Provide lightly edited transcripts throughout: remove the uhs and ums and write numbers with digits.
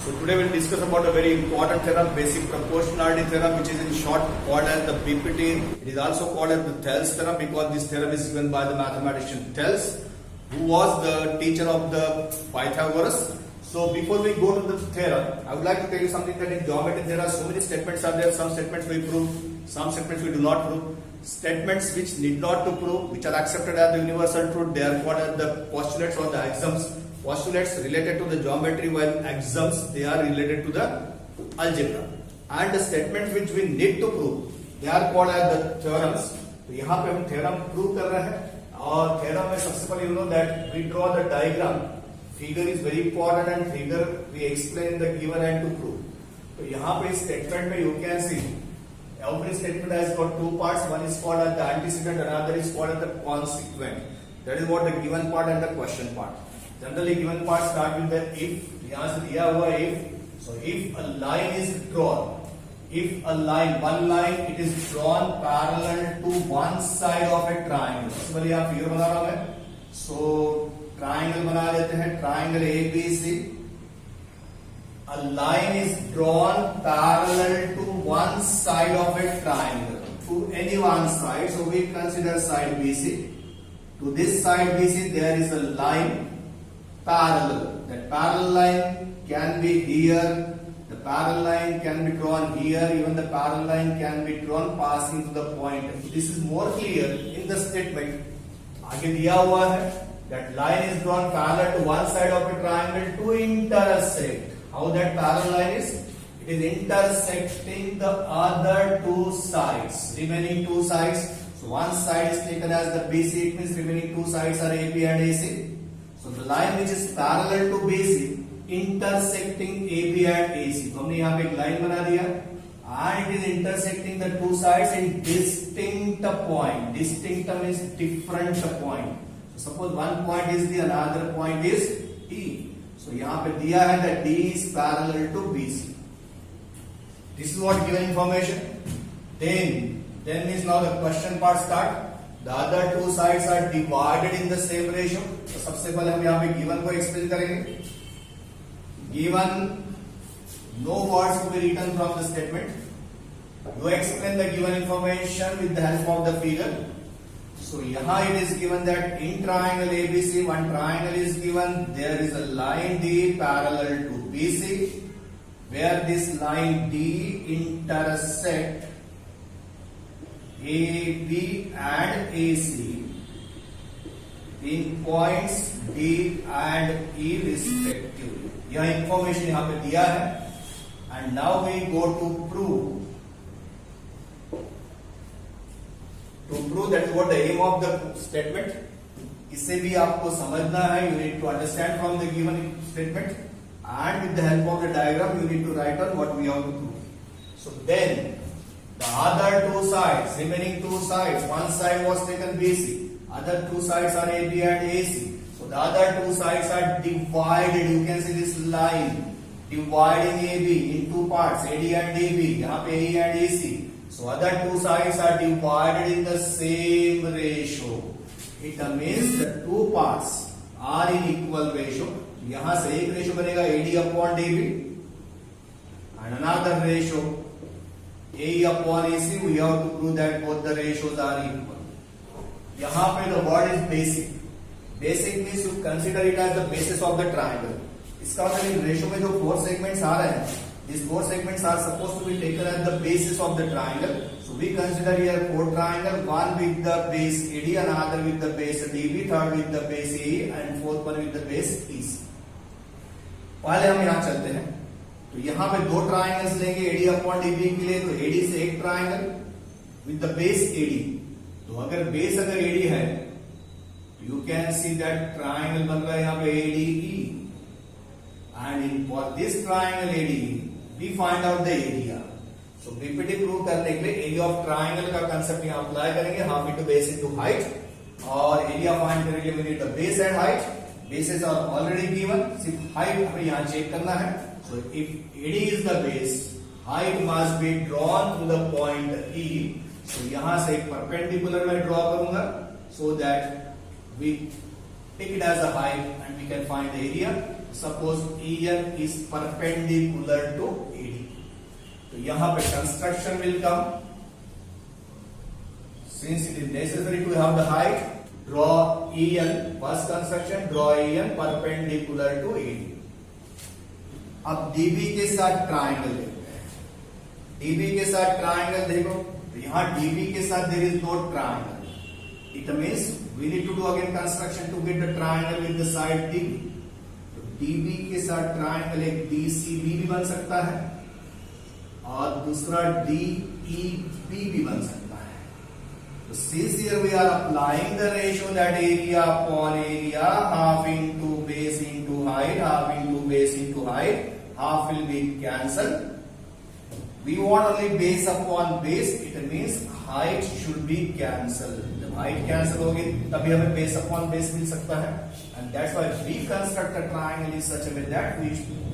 So today we'll discuss about a very important theorem, basic proportionality theorem, which is in short called as the BPT. It is also called as the Thales theorem because this theorem is given by the mathematician Thales, who was the teacher of the Pythagoras. So before we go to the theorem, I would like to tell you something that in geometry there are so many statements are there. Some statements we prove, some statements we do not prove. Statements which need not to prove, which are accepted as the universal truth, they are called as the postulates or the axioms. Postulates related to the geometry, while axioms they are related to the algebra. And the statements which we need to prove, they are called as the theorems. तो यहाँ पे हम theorem prove कर रहे हैं और theorem में सबसे पहले you know that we draw the diagram. Figure is very important and figure we explain the given and to prove. तो यहाँ पे statement में you can see every statement has got two parts. One is called as the antecedent, another is called as the consequent. That is what the given part and the question part. Generally given part start with the if. यहाँ से दिया हुआ if. So if a line is drawn, if a line, one line, it is drawn parallel to one side of a triangle. सबसे यहाँ figure बना रहा हूँ मैं. So triangle बना लेते हैं. Triangle ABC. A line is drawn parallel to one side of a triangle. To any one side. So we consider side BC. To this side BC there is a line parallel. That parallel line can be here. The parallel line can be drawn here. Even the parallel line can be drawn passing to the point. This is more clear in the statement. आगे दिया हुआ है that line is drawn parallel to one side of a triangle to intersect. How that parallel line is? It is intersecting the other two sides. Remaining two sides. So one side is taken as the BC. It means remaining two sides are AB and AC. So the line which is parallel to BC intersecting AB and AC. तो हमने यहाँ पे एक line बना दिया and it is intersecting the two sides in distinct point. Distinct means different point. So suppose one point is D, another point is E. So यहाँ पे दिया है that D is parallel to BC. This is what given information. Then is now the question part start. The other two sides are divided in the same ratio. तो सबसे पहले हम यहाँ पे given को explain करेंगे. Given, no words to be written from the statement. You explain the given information with the help of the figure. So यहाँ it is given that in triangle ABC, one triangle is given. There is a line D parallel to BC, where this line D intersect AB and AC in points D and E respectively. यह information यहाँ पे दिया है. And now we go to prove. To prove that is what the aim of the statement. इससे भी आपको समझना है. You need to understand from the given statement, and with the help of the diagram you need to write on what we have to prove. So then the other two sides, remaining two sides, one side was taken BC, other two sides are AB and AC. So the other two sides are divided. You can see this line dividing AB in two parts, AD and DB. यहाँ पे AE and AC. So other two sides are divided in the same ratio. It means the two parts are in equal ratio. यहाँ से एक ratio बनेगा AD upon DB and another ratio AE upon AC. We have to prove that both the ratios are equal. यहाँ पे the word is basic. Basic means you consider it as the basis of the triangle. इसका मतलब ratio में जो four segments आ रहे हैं, these four segments are supposed to be taken as the basis of the triangle. So we consider here four triangle, one with the base AD, another with the base DB, third with the base AE, and fourth one with the base EC. पहले हम यहाँ चलते हैं. तो यहाँ पे दो triangles लेंगे AD अपॉन DB के लिए. तो AD से एक triangle with the base AD. तो अगर बेस अगर AD है, you can see that triangle बन रहा है यहाँ पे ADE, and in for this triangle ADE we find out the area. So BPT prove करने के लिए एरिया ऑफ ट्राइंगल का कंसेप्ट यहाँ अप्लाई करेंगे. Half into base into height, और एरिया फाइंड करने के लिए we need the base and height. Bases are already given, सिर्फ हाइट हमें यहाँ चेक करना है. So if AD is the base, height must be drawn to the point E. So यहाँ से एक परपेंडिकुलर मैं ड्रॉ करूंगा so that we take it as a height and we can find the area. Suppose EN is perpendicular to AD. तो यहाँ पे construction will come. Since it is necessary to have the height, draw EN. First construction, draw EN perpendicular to AD. अब DB के साथ triangle देखते हैं. DB के साथ ट्राइंगल देखो, तो यहाँ DB के साथ there is no triangle. It means we need to do again construction to get the triangle with the side DB. तो DB के साथ ट्राइंगल एक DCB भी बन सकता है और दूसरा DEB भी बन सकता है. तो since here we are applying the ratio that area upon area, half into base into height, half into base into height, half will be cancelled. We want only base upon base. It means height should be cancelled. जब height cancel होगी तभी हमें base upon base मिल सकता है. And that's why we construct a triangle in such a way that we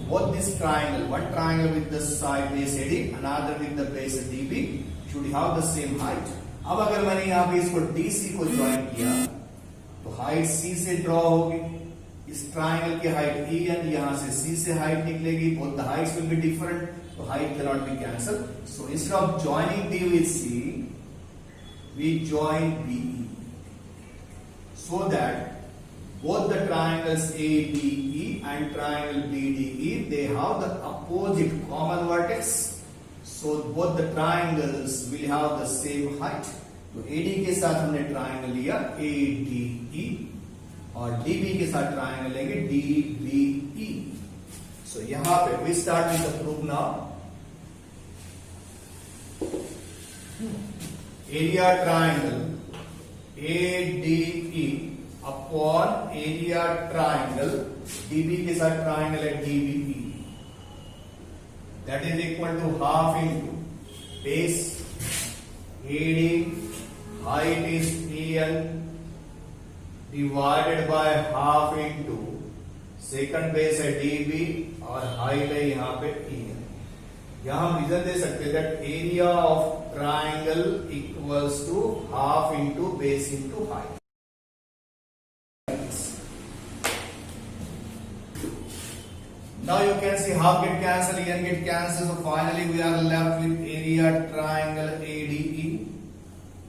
both this triangle, one triangle with the side base AD, another with the base DB, should have the same height. अब अगर मैंने यहाँ पे इसको DC को join किया तो height C से ड्रॉ होगी. इस ट्राइंगल की हाइट EN, यहाँ से C से हाइट निकलेगी. Both the Heights will be different, so height cannot be cancelled. So instead of joining D with C, we join BE, so that both the triangles ADE and triangle BDE, they have the opposite common vertex. So both the triangles will have the same height. तो AD के साथ हमने triangle लिया ADE और DB के साथ triangle लेंगे DBE. So यहाँ पे we start with the proof now. Area triangle ADE upon area triangle DB के साथ ट्राइंगल है DBE. That is equal to half into base AD, height is EN, divided by half into second base है DB और height है यहाँ पे EN. यहां हम रीजन दे सकते हैं that area of triangle equals to half into base into height. Now you can see half get cancelled, EN get cancelled, so finally we are left with area triangle ADE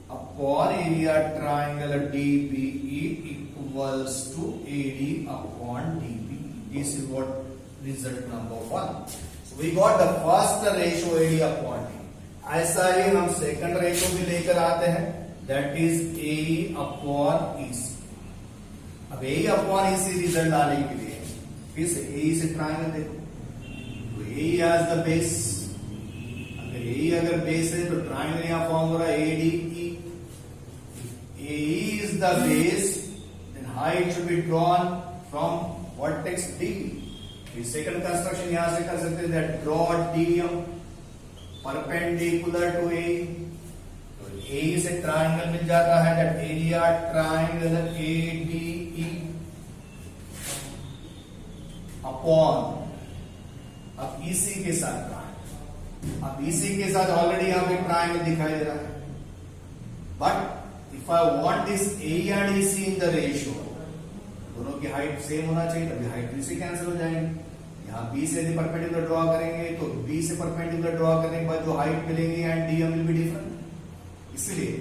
upon area triangle DBE equals to AD upon DB. This is what result number 1. So we got the first ratio AD upon D. ऐसा ही हम second ratio भी लेकर आते हैं, that is AE upon EC. अब AE upon EC result आने के लिए फिर से AE से ट्राइंगल देखो, तो AE as the base. अगर AE अगर बेस है तो ट्राइंगल यहाँ फॉर्म हो रहा है ADE. AE is the base, then height should be drawn from vertex DB. फिर सेकंड कंस्ट्रक्शन यहां से कर सकते हैं, that draw DM perpendicular to AE. तो AE से ट्राइंगल मिल जाता है, that area triangle ADE upon अब EC के साथ ट्राइंगल. अब EC के साथ ऑलरेडी यहां पे ट्राइंगल दिखाई दे रहा है, but if I want this AE and EC in the ratio, दोनों की हाइट सेम होना चाहिए, तभी हाइट B से कैंसिल हो जाएंगे. यहाँ B से यदि परपेंडिकुलर ड्रॉ करेंगे तो B से परपेंडिकुलर ड्रॉ करने के बाद जो हाइट मिलेगी and DM will be different. इसलिए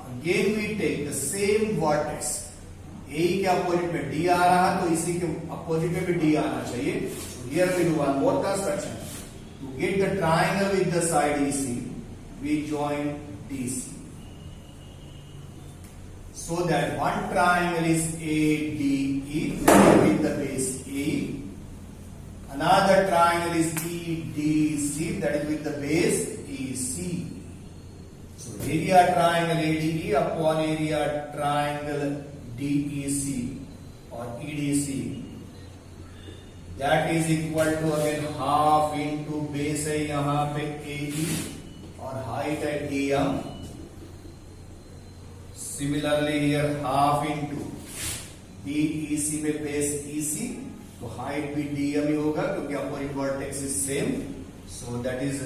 again we take the same vertex. AE के अपोजिट में D आ रहा है तो इसी के अपोजिट में भी D आना चाहिए. So here we do one more construction. To get the triangle with the side EC, we join DC. So that one triangle is ADE with the base AE. Another triangle is EDC, that is with the base EC. So area triangle ADE upon area triangle DEC or EDC, that is equal to again half into base है यहाँ पे AE और height है DM. Similarly here half into DEC में base EC, तो height भी DM ही होगा क्योंकि opposite vertex is same. So that is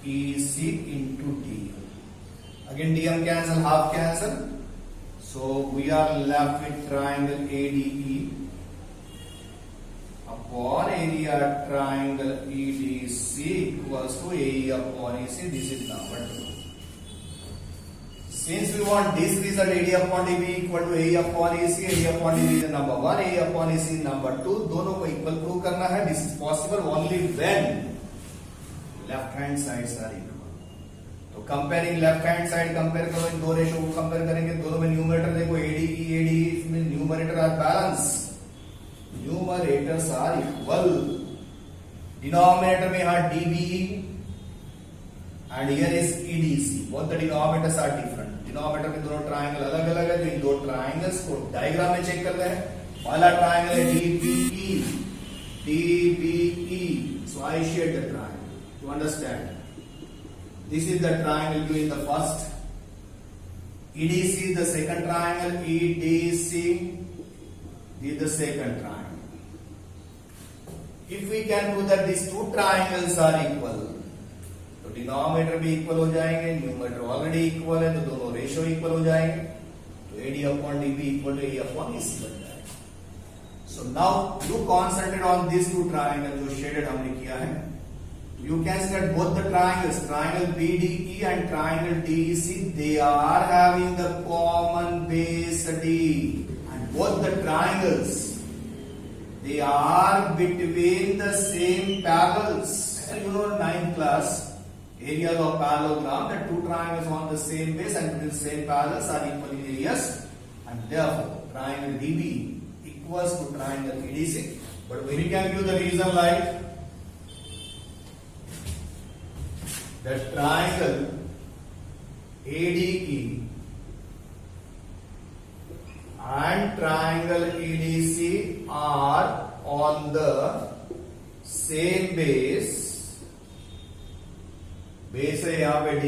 EC into DM. Again DM cancel, half cancel. So we are left with triangle ADE upon area triangle EDC equals to AE upon EC. This is number 2. Since we want this result, AD upon DB equal to AE upon EC, AE upon DB is number 1, AE upon EC number 2. दोनों को equal prove करना है. This is possible only when left hand sides are equal. तो comparing left hand side compare करो, इन दो ratio को compare करेंगे. दोनों में न्यूमरेटर देखो ADE इसमें numerator are balance, numerators are equal. Denominator में यहां DBE and here is EDC. Both the denominators are different. Denominator में दोनों ट्राइंगल अलग अलग है. तो इन दो ट्राइंगल्स को डायग्राम में चेक कर रहे हैं. पहला ट्राइंगल है DBE. So I shade the triangle to understand. This is the triangle given the first. EDC is the second triangle. EDC is the second triangle. If we can prove that these two triangles are equal, तो denominator भी equal हो जाएंगे, numerator already equal है, तो दोनों ratio equal हो जाएंगे. तो AD upon DB equal to AE upon EC बन जाएगा. So now you concentrate on these two triangles जो शेडेड हमने किया है. You can see that both the triangles, triangle BDE and triangle DEC, they are having the common base D, and both the triangles, they are between the same parallels. And you know, 9th class areas of parallelogram, the two triangles on the same base and between the same parallels are equal in areas, and therefore triangle DB equals to triangle EDC. But we can give the reason like the triangle ADE and triangle EDC are on the same base. Base है यहाँ पे D,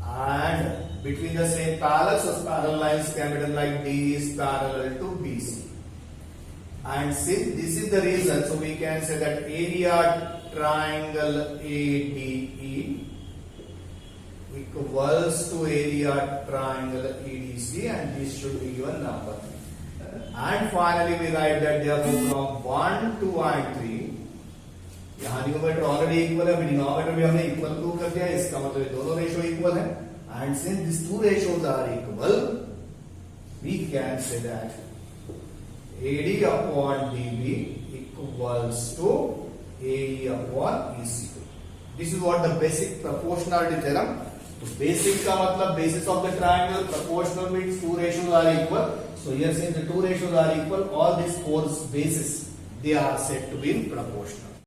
and between the same parallels, so parallel lines can be done like D is parallel to BC. And since this is the reason, so we can say that area triangle ADE equals to area triangle EDC, and this should be your number. And finally we write that therefore from 1, 2 and 3, यहाँ numerator already equal है, denominator भी हमने equal prove कर दिया. इसका मतलब ये दोनों रेशियो इक्वल है. And since this two ratios are equal, we can say that AD upon DB equals to AE upon EC. This is what the basic proportionality theorem. So basic का मतलब basis of the triangle, proportional means two ratios are equal. So here since the two ratios are equal, all these four bases they are said to be proportional.